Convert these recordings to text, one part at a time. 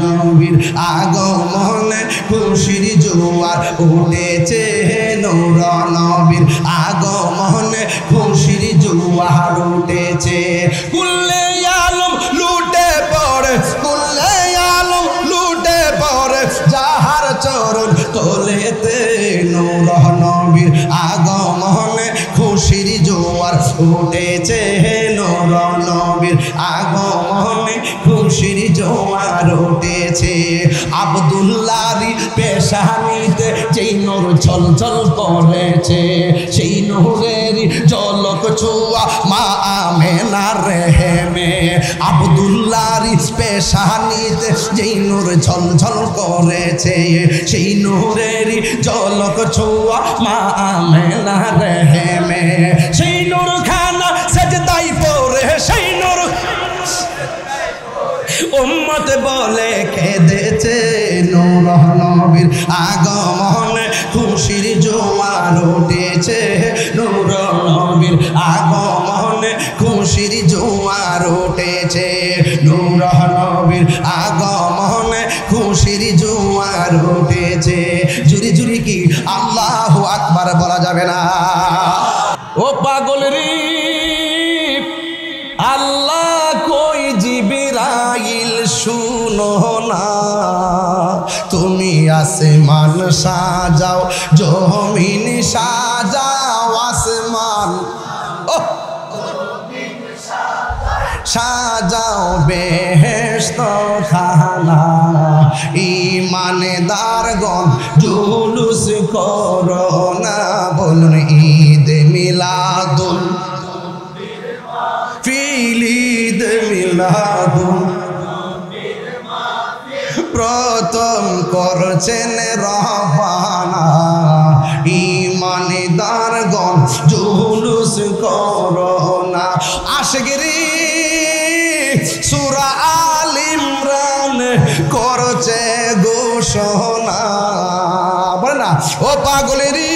নবীর আগমনে খুশির জোয়ার উঠেছে, নূর নবীর আগমনে খুশির জোয়ার উঠেছে। কুল্লে আলম লুটে পড়ে, কুল্লে আলম লুটে পড়ে যাহার চরণ তলেতে, নূর নবীর আগমনে খুশির জোয়ার উঠেছে, নূর নবীর আগমনে খুশির জোয়ার উঠেছে। আব্দুল্লাহর পেশানিতে যেই নূর ঝলঝল করেছে, সেই নূরের ঝলক ছোঁয়া মা আমেনার রেহেমে। আব্দুল্লাহর পেশানিতে যেই নূর ঝলঝল করেছে, সেই নূরের ঝলক ছোঁয়া মা আমেনার রেহেমে। সেই নূর খানা সেজদাই পড়ে, সেই নূর উম্মত বলে কেঁদেছে, নূর নবীর আগমনে খুশির জোয়ার উঠেছে, নূর নবীর আগমনে খুশির জোয়ার উঠেছে, নূর নবীর আগমনে খুশির জোয়ার উঠেছে। জুরি জুরি কি আল্লাহু আকবার বলা যাবে না? ও পাগল রে, আল্লাহ কই জিবরাইল শুনো না, তুমি আসমান সাজাও, জমিন সাজাও, আসমান সাজাও বেহেশত খানা। ঈমানদারগণ জুলুস করো না, বলুন ঈদ মিলাদুল ফিলিদ মিলাদুল। প্রথম করছেন রব্বানা, ঈমানদারগণ জুলুস করো না। আশিকরি সূরা আল ইমরান করছে ঘোষণা, বলে না ও পাগলেরি,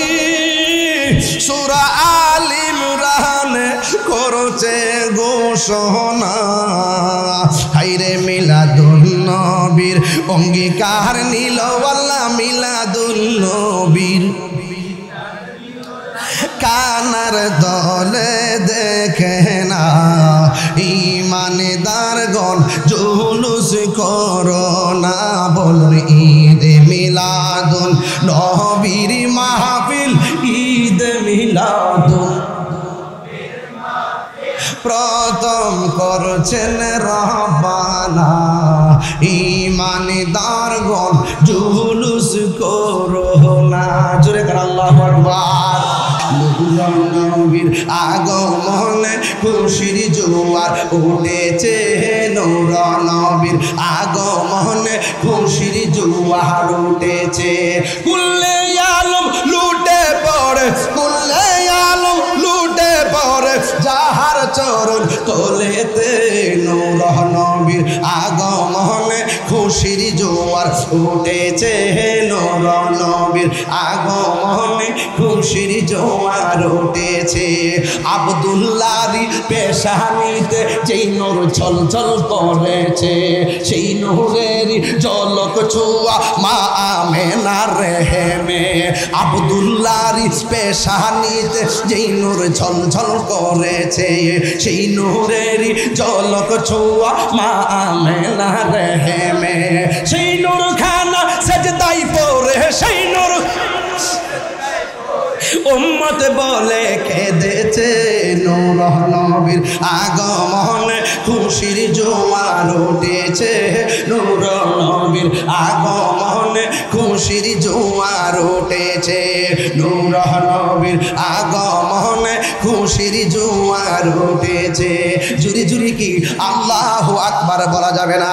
সূরা আল ইমরান করছে ঘোষণা। হাইরে মিলাদুন নবীর অঙ্গীকার নিল আল্লাহ, মিলাদুন নবীর কানার দলে দেখে না। ঈমানদারগণ জুলুস করো না, বলুন ঈদ মিলাদুন নবীর মাহফিল, ঈদ মিলাদুন প্রথম করছেন রব্বানা। ঈমানদারগণ জুলুস করো না, জোরে কর আল্লাহু আকবার। নবীর আগমনে খুশির জোয়ার উঠেছে, নূর নবীর আগমনে খুশির জোয়ার উঠেছে। কুল্লে আলম লুটে পড়ে, কুল্লে আলম লুটে পড়ে যাহার চরণ তলেতে, নূর নবীর আগমনে খুশির জোয়ার উঠেছে, নূর নবীর আগমনে খুশির জোয়ার উঠেছে। আব্দুল্লাহর পেশানিতে যেই নূর ঝলঝল করেছে, সেই নূরের ঝলক ছোঁয়া মা আমেনার রেহেমে। আব্দুল্লাহর পেশানিতে যেই নূর ঝলঝল করেছে, সেই নূরের ঝলক ছোঁয়া মা আমেনার রেহেমে। সেই নূর খানা সেজদাই পড়ে, সেই নূর উম্মত বলে কেঁদেছে, নূর নবীর আগমনে খুশির জোয়ার উঠেছে, নূর নবীর আগমনে খুশির জোয়ার উঠেছে, নূর নবীর আগমনে খুশির জোয়ার উঠেছে। জুরি জুরি কি আল্লাহু আকবার বলা যাবে না?